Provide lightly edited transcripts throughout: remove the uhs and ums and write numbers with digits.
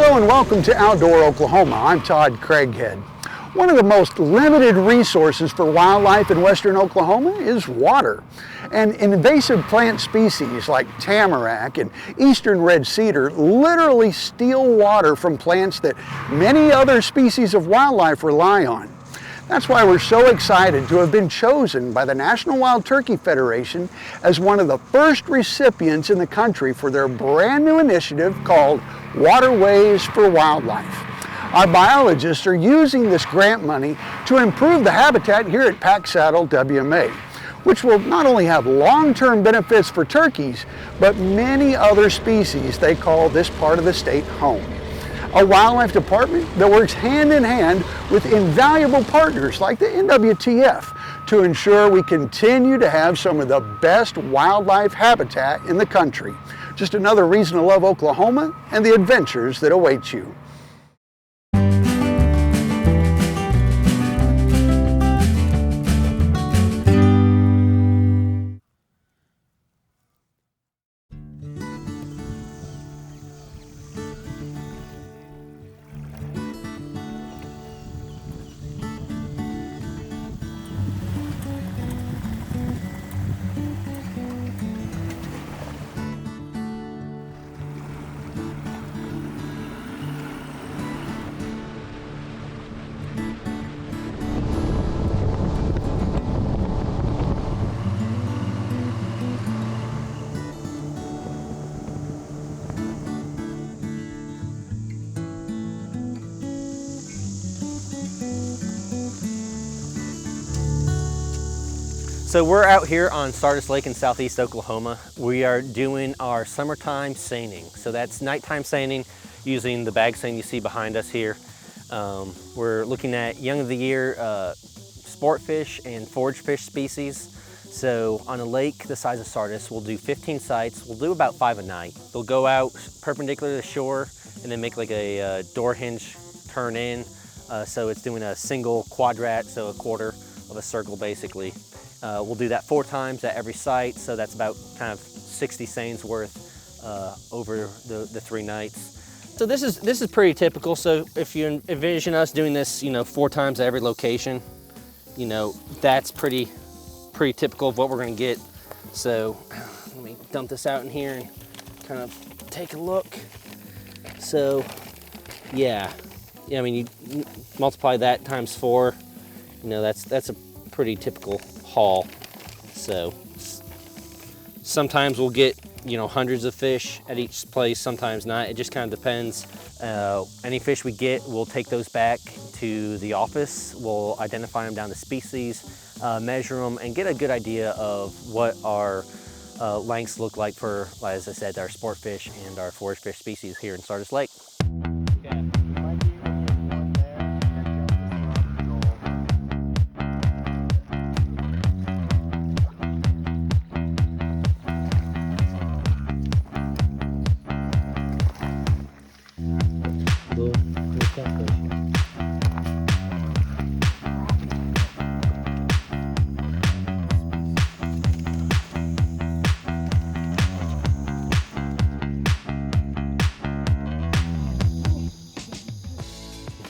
Hello and welcome to Outdoor Oklahoma. I'm Todd Craighead. One of the most limited resources for wildlife in western Oklahoma is water. And invasive plant species like tamarack and eastern red cedar literally steal water from plants that many other species of wildlife rely on. That's why we're so excited to have been chosen by the National Wild Turkey Federation as one of the first recipients in the country for their brand new initiative called Waterways for Wildlife. Our biologists are using this grant money to improve the habitat here at Pack Saddle WMA, which will not only have long-term benefits for turkeys, but many other species they call this part of the state home. A wildlife department that works hand in hand with invaluable partners like the NWTF to ensure we continue to have some of the best wildlife habitat in the country. Just another reason to love Oklahoma and the adventures that await you. So we're out here on Sardis Lake in southeast Oklahoma. We are doing our summertime seining. So that's nighttime seining using the bag seine you see behind us here. We're looking at young of the year sport fish and forage fish species. So on a lake the size of Sardis, we'll do 15 sites. We'll do about 5 a night. They'll go out perpendicular to the shore and then make like a door hinge turn in. So it's doing a single quadrat, so a quarter of a circle basically. We'll do that 4 times at every site, so that's about kind of 60 seines worth over the 3 nights. So this is pretty typical. So if you envision us doing this, 4 times at every location, that's pretty typical of what we're going to get. So let me dump this out in here and kind of take a look. So yeah, I mean, you multiply that times 4. That's a pretty typical haul. So sometimes we'll get hundreds of fish at each place, sometimes not. It just kind of depends. Any fish we get, we'll take those back to the office. We'll identify them down to species, measure them, and get a good idea of what our lengths look like for, as I said, our sport fish and our forage fish species here in Sardis Lake.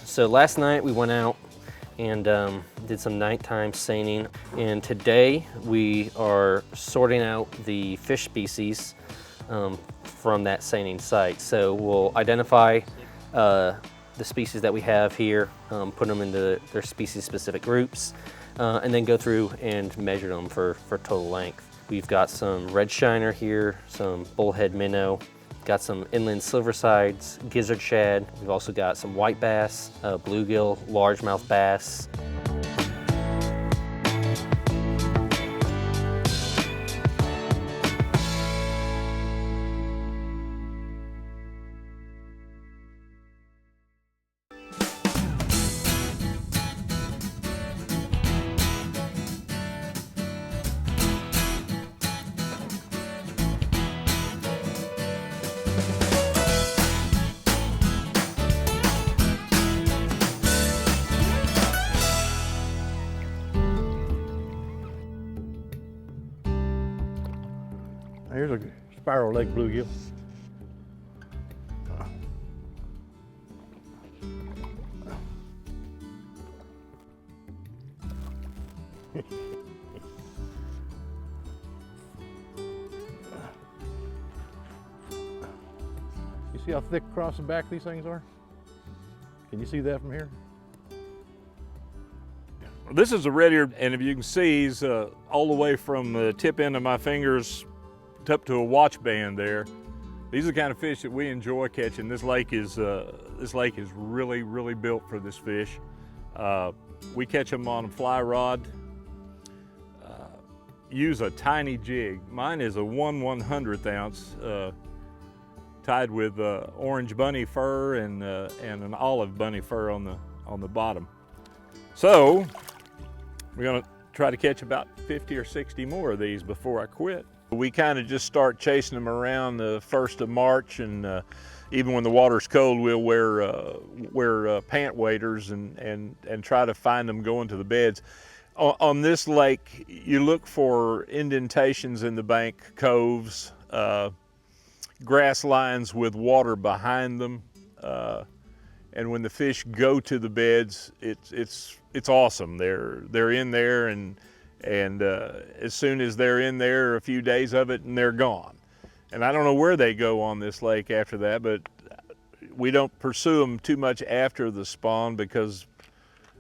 So last night we went out and did some nighttime seining, and today we are sorting out the fish species from that seining site. So we'll identify the species that we have here, put them into their species-specific groups, and then go through and measure them for total length. We've got some red shiner here, some bullhead minnow, got some inland silversides, gizzard shad. We've also got some white bass, bluegill, largemouth bass. Here's a spiral leg bluegill. See how thick across the back these things are? Can you see that from here? This is a red ear, and if you can see, he's all the way from the tip end of my fingers up to a watch band there. These are the kind of fish that we enjoy catching. This lake is really, really built for this fish. We catch them on a fly rod. Use a tiny jig. Mine is a 1/100th ounce, tied with orange bunny fur and an olive bunny fur on the bottom. So we're gonna try to catch about 50 or 60 more of these before I quit. We kind of just start chasing them around the 1st of March, and even when the water's cold, we'll wear pant waders and try to find them going to the beds. On this lake, you look for indentations in the bank, coves, grass lines with water behind them, and when the fish go to the beds, it's awesome. They're in there, and as soon as they're in there, a few days of it, and they're gone. And I don't know where they go on this lake after that, but we don't pursue them too much after the spawn because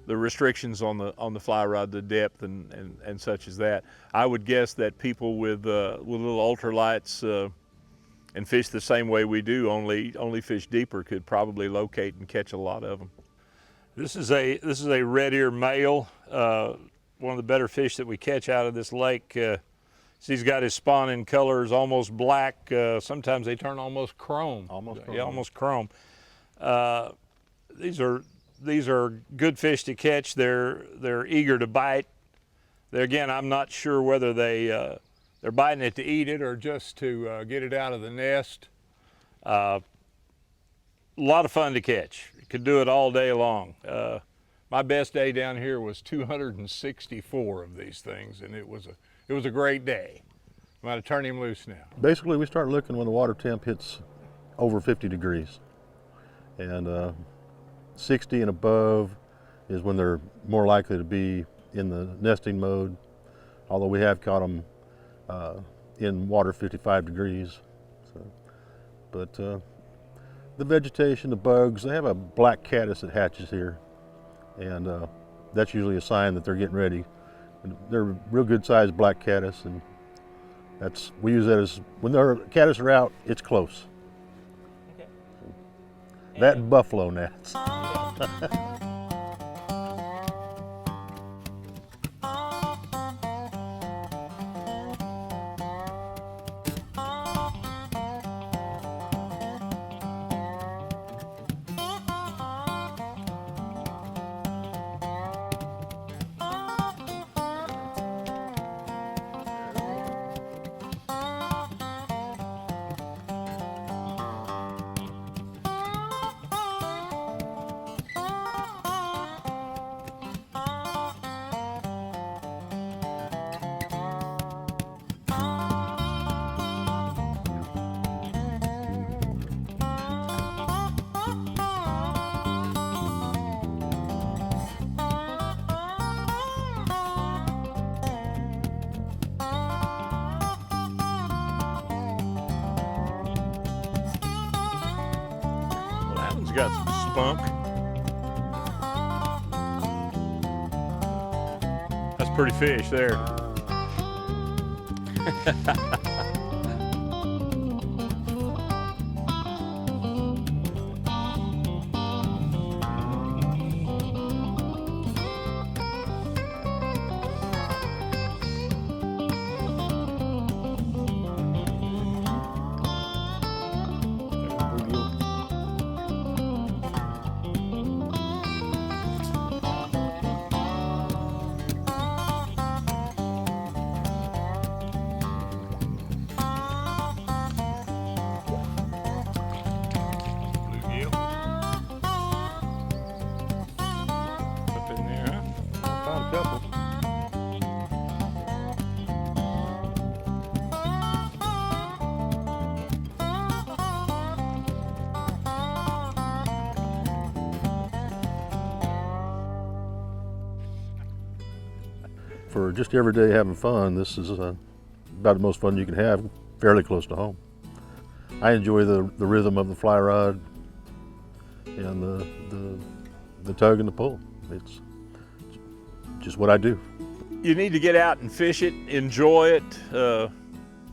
the restrictions on the fly rod, the depth and such as that. I would guess that people with little ultralights and fish the same way we do, only fish deeper, could probably locate and catch a lot of them. This is a red ear male, one of the better fish that we catch out of this lake. So he's got his spawning colors almost black. Sometimes they turn almost chrome. Almost chrome. Yeah, almost chrome. These are good fish to catch. They're eager to bite. Again, I'm not sure whether they're biting it to eat it or just to get it out of the nest. A lot of fun to catch. You could do it all day long. My best day down here was 264 of these things, and it was a great day. I'm going to turn him loose now. Basically, we start looking when the water temp hits over 50 degrees. And 60 and above is when they're more likely to be in the nesting mode, although we have caught them in water 55 degrees. But the vegetation, the bugs, they have a black caddis that hatches here, and that's usually a sign that they're getting ready. And they're real good sized black caddis, and we use that as, when their caddis are out, it's close. Okay. That and buffalo gnats. Got some spunk. That's pretty fish there. For just every day having fun, this is about the most fun you can have, fairly close to home. I enjoy the rhythm of the fly rod and the tug and the pull. It's just what I do. You need to get out and fish it, enjoy it.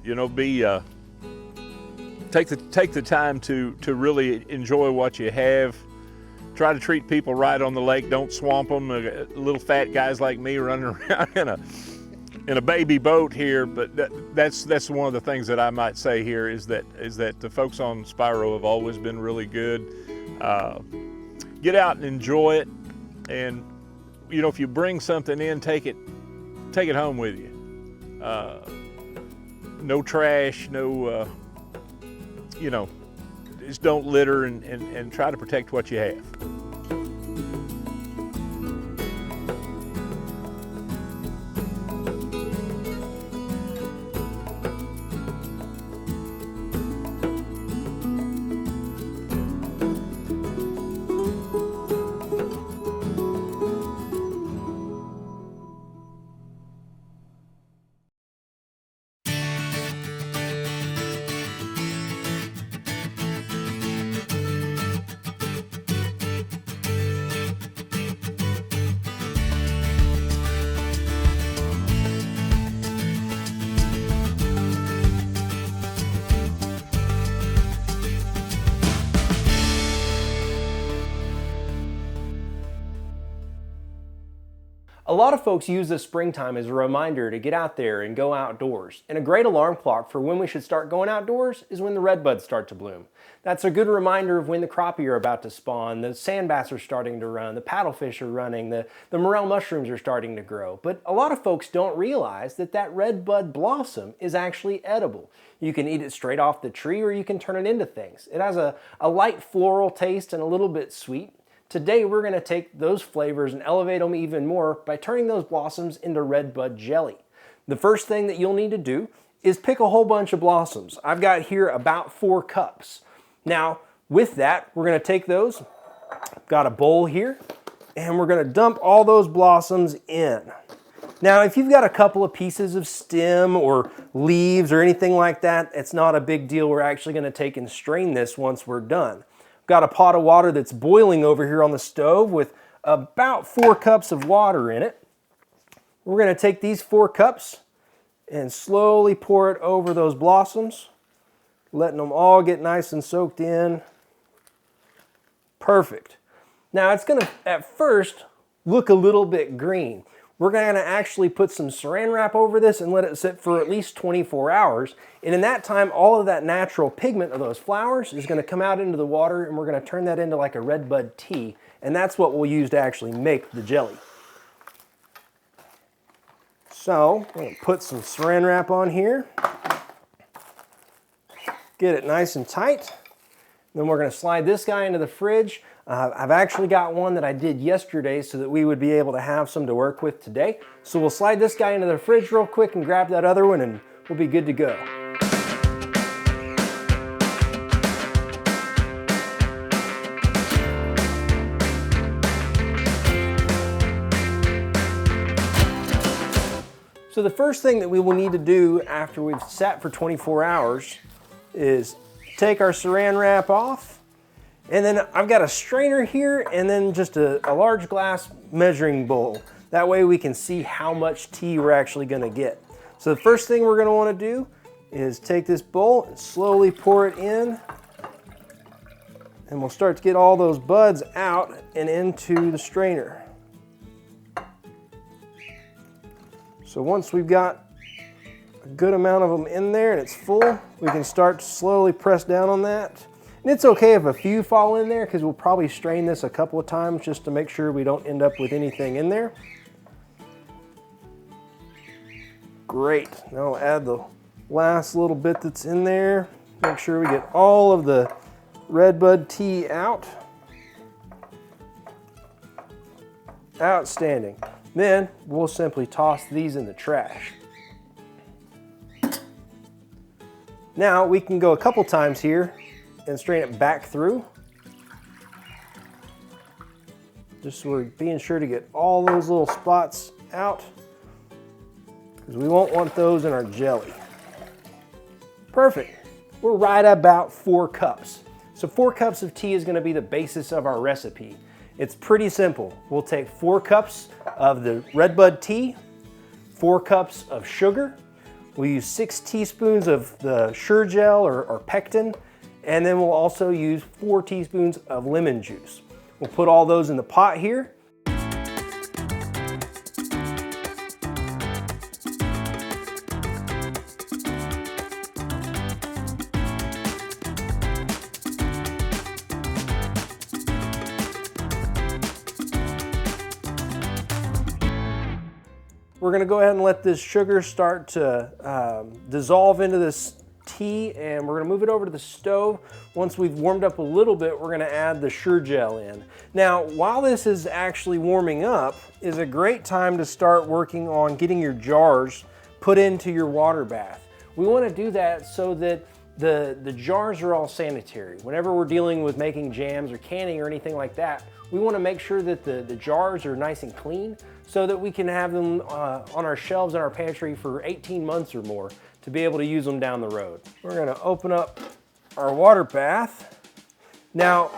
You know, take the time to really enjoy what you have. Try to treat people right on the lake. Don't swamp them. Little fat guys like me running around in a baby boat here. But that's one of the things that I might say here is that the folks on Spiro have always been really good. Get out and enjoy it, and you know, if you bring something in, take it home with you. No trash, no, you know, just don't litter and try to protect what you have. A lot of folks use the springtime as a reminder to get out there and go outdoors. And a great alarm clock for when we should start going outdoors is when the redbuds start to bloom. That's a good reminder of when the crappie are about to spawn, the sand bass are starting to run, the paddlefish are running, the morel mushrooms are starting to grow. But a lot of folks don't realize that that redbud blossom is actually edible. You can eat it straight off the tree or you can turn it into things. It has a light floral taste and a little bit sweet. Today we're going to take those flavors and elevate them even more by turning those blossoms into redbud jelly. The first thing that you'll need to do is pick a whole bunch of blossoms. I've got here about 4 cups. Now with that, we're going to take those, I've got a bowl here, and we're going to dump all those blossoms in. Now if you've got a couple of pieces of stem or leaves or anything like that, it's not a big deal. We're actually going to take and strain this once we're done. Got a pot of water that's boiling over here on the stove with about 4 cups of water in it. We're going to take these 4 cups and slowly pour it over those blossoms, letting them all get nice and soaked in. Perfect. Now it's going to, at first, look a little bit green. We're going to actually put some saran wrap over this and let it sit for at least 24 hours. And in that time, all of that natural pigment of those flowers is going to come out into the water, and we're going to turn that into like a redbud tea. And that's what we'll use to actually make the jelly. So, I'm going to put some saran wrap on here. Get it nice and tight. Then we're going to slide this guy into the fridge. I've actually got one that I did yesterday so that we would be able to have some to work with today. So we'll slide this guy into the fridge real quick and grab that other one, and we'll be good to go. So the first thing that we will need to do after we've sat for 24 hours is take our saran wrap off. And then I've got a strainer here and then just a large glass measuring bowl. That way we can see how much tea we're actually going to get. So the first thing we're going to want to do is take this bowl and slowly pour it in. And we'll start to get all those buds out and into the strainer. So once we've got a good amount of them in there and it's full, we can start to slowly press down on that. And it's okay if a few fall in there because we'll probably strain this a couple of times just to make sure we don't end up with anything in there. Great. Now we'll add the last little bit that's in there. Make sure we get all of the redbud tea out. Outstanding. Then we'll simply toss these in the trash. Now we can go a couple times here and strain it back through. Just so we're being sure to get all those little spots out, because we won't want those in our jelly. Perfect. we're right about 4 cups. So 4 cups of tea is going to be the basis of our recipe. It's pretty simple. We'll take 4 cups of the Redbud tea, 4 cups of sugar. We'll use 6 teaspoons of the Sure Gel or pectin, and then we'll also use 4 teaspoons of lemon juice. We'll put all those in the pot here. We're going to go ahead and let this sugar start to dissolve into this tea, and we're going to move it over to the stove. Once we've warmed up a little bit, we're going to add the Sure Gel in. Now, while this is actually warming up, is a great time to start working on getting your jars put into your water bath. We want to do that so that the jars are all sanitary. Whenever we're dealing with making jams or canning or anything like that, we want to make sure that the jars are nice and clean so that we can have them on our shelves in our pantry for 18 months or more to be able to use them down the road. We're going to open up our water bath. Now,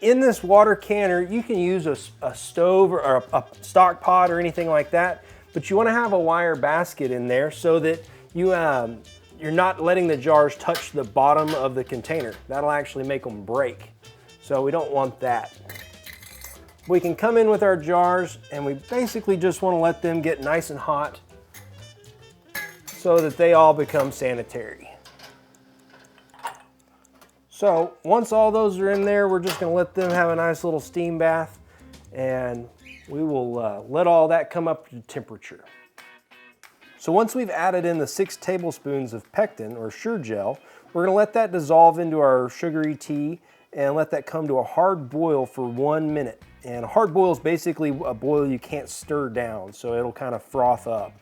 in this water canner, you can use a stove or a stock pot or anything like that, but you want to have a wire basket in there so that you're not letting the jars touch the bottom of the container. That'll actually make them break. So we don't want that. We can come in with our jars and we basically just want to let them get nice and hot so that they all become sanitary. So once all those are in there, we're just going to let them have a nice little steam bath, and we will let all that come up to temperature. So once we've added in the 6 tablespoons of pectin or Sure Gel, we're going to let that dissolve into our sugary tea and let that come to a hard boil for 1 minute. And a hard boil is basically a boil you can't stir down, so it'll kind of froth up.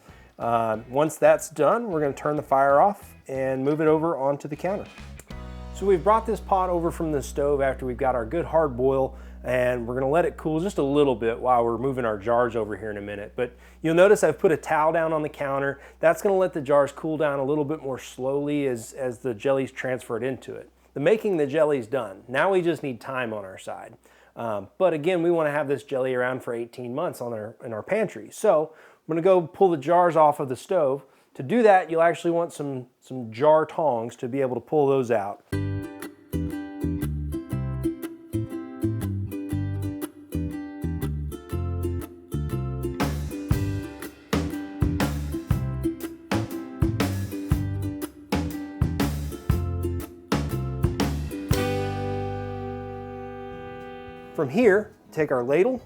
Once that's done, we're going to turn the fire off and move it over onto the counter. So we've brought this pot over from the stove after we've got our good hard boil, and we're going to let it cool just a little bit while we're moving our jars over here in a minute. But you'll notice I've put a towel down on the counter. That's going to let the jars cool down a little bit more slowly as the jelly's transferred into it. The making the jelly's done. Now we just need time on our side. But again, we want to have this jelly around for 18 months in our pantry. So I'm going to go pull the jars off of the stove. To do that, you'll actually want some jar tongs to be able to pull those out. From here, take our ladle,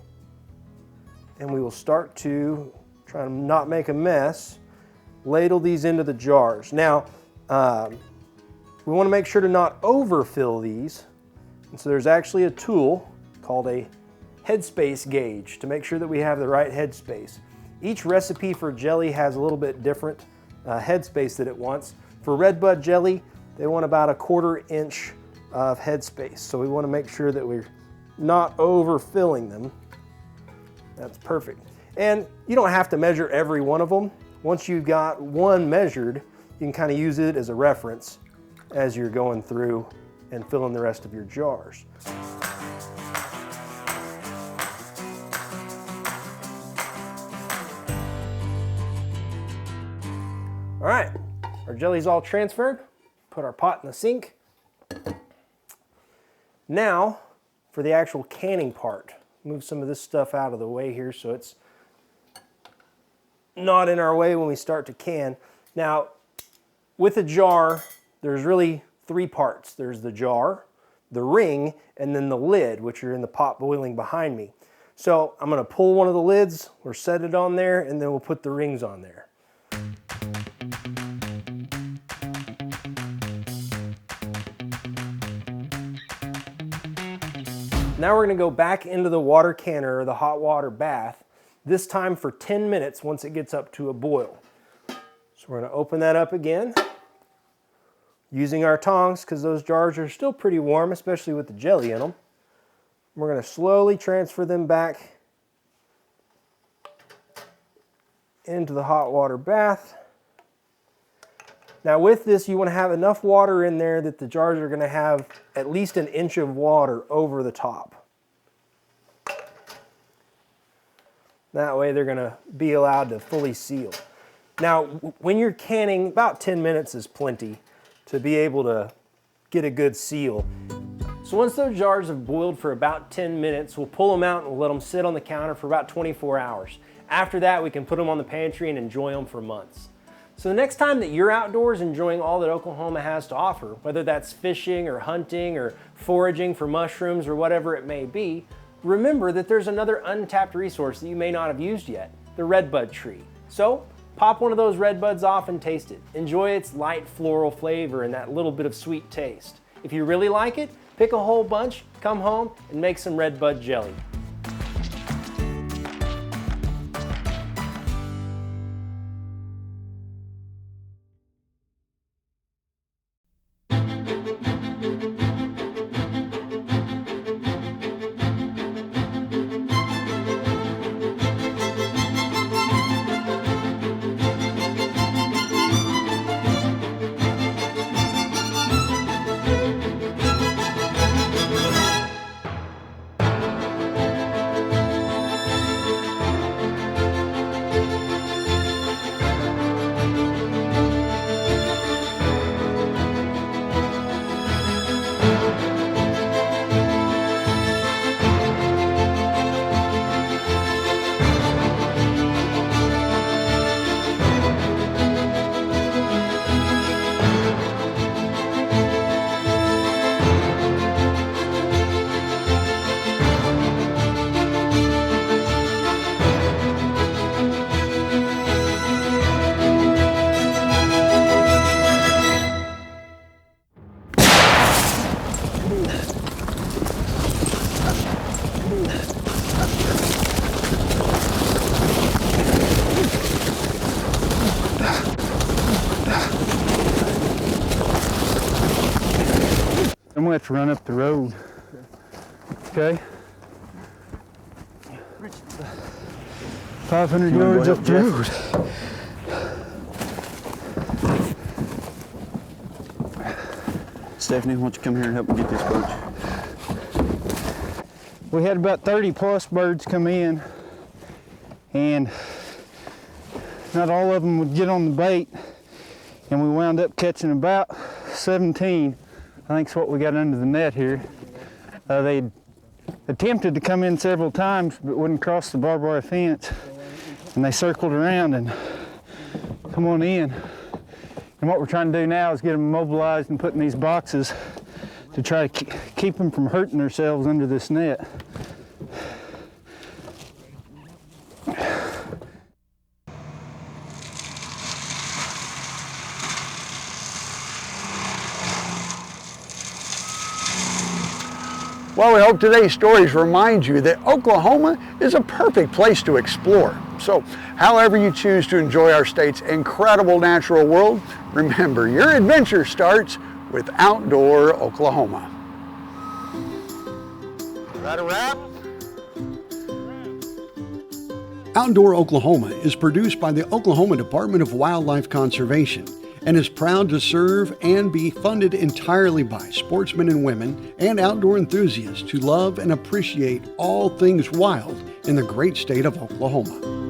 and we will start to try to not make a mess, ladle these into the jars. Now, we want to make sure to not overfill these, and so there's actually a tool called a headspace gauge to make sure that we have the right headspace. Each recipe for jelly has a little bit different headspace that it wants. For Redbud jelly, they want about 1/4 inch of headspace, so we want to make sure that we're not overfilling them. That's perfect. And you don't have to measure every one of them. Once you've got one measured, you can kind of use it as a reference as you're going through and filling the rest of your jars. All right, our jelly's all transferred. Put our pot in the sink. Now, for the actual canning part, move some of this stuff out of the way here so it's not in our way when we start to can. Now, with a jar, there's really 3 parts. There's the jar, the ring, and then the lid, which are in the pot boiling behind me. So I'm going to pull one of the lids or set it on there, and then we'll put the rings on there. Now we're going to go back into the water canner or the hot water bath, this time for 10 minutes once it gets up to a boil. So we're going to open that up again using our tongs because those jars are still pretty warm, especially with the jelly in them. We're going to slowly transfer them back into the hot water bath. Now with this, you want to have enough water in there that the jars are going to have at least an inch of water over the top. That way they're going to be allowed to fully seal. Now, when you're canning, about 10 minutes is plenty to be able to get a good seal. So once those jars have boiled for about 10 minutes, we'll pull them out and we'll let them sit on the counter for about 24 hours. After that, we can put them on the pantry and enjoy them for months. So the next time that you're outdoors enjoying all that Oklahoma has to offer, whether that's fishing or hunting or foraging for mushrooms or whatever it may be, remember that there's another untapped resource that you may not have used yet, the redbud tree. So pop one of those redbuds off and taste it. Enjoy its light floral flavor and that little bit of sweet taste. If you really like it, pick a whole bunch, come home, and make some redbud jelly. I'm gonna have to run up the road. Okay? 500 yards up the road. Stephanie, why don't you come here and help me get this perch? We had about 30 plus birds come in, and not all of them would get on the bait, and we wound up catching about 17. I think is what we got under the net here. They attempted to come in several times but wouldn't cross the barbed wire fence, and they circled around and come on in. And what we're trying to do now is get them mobilized and put in these boxes to try to keep them from hurting themselves under this net. Well, we hope today's stories remind you that Oklahoma is a perfect place to explore. So, however you choose to enjoy our state's incredible natural world, remember, your adventure starts with Outdoor Oklahoma. Is that a wrap? Outdoor Oklahoma is produced by the Oklahoma Department of Wildlife Conservation and is proud to serve and be funded entirely by sportsmen and women and outdoor enthusiasts who love and appreciate all things wild in the great state of Oklahoma.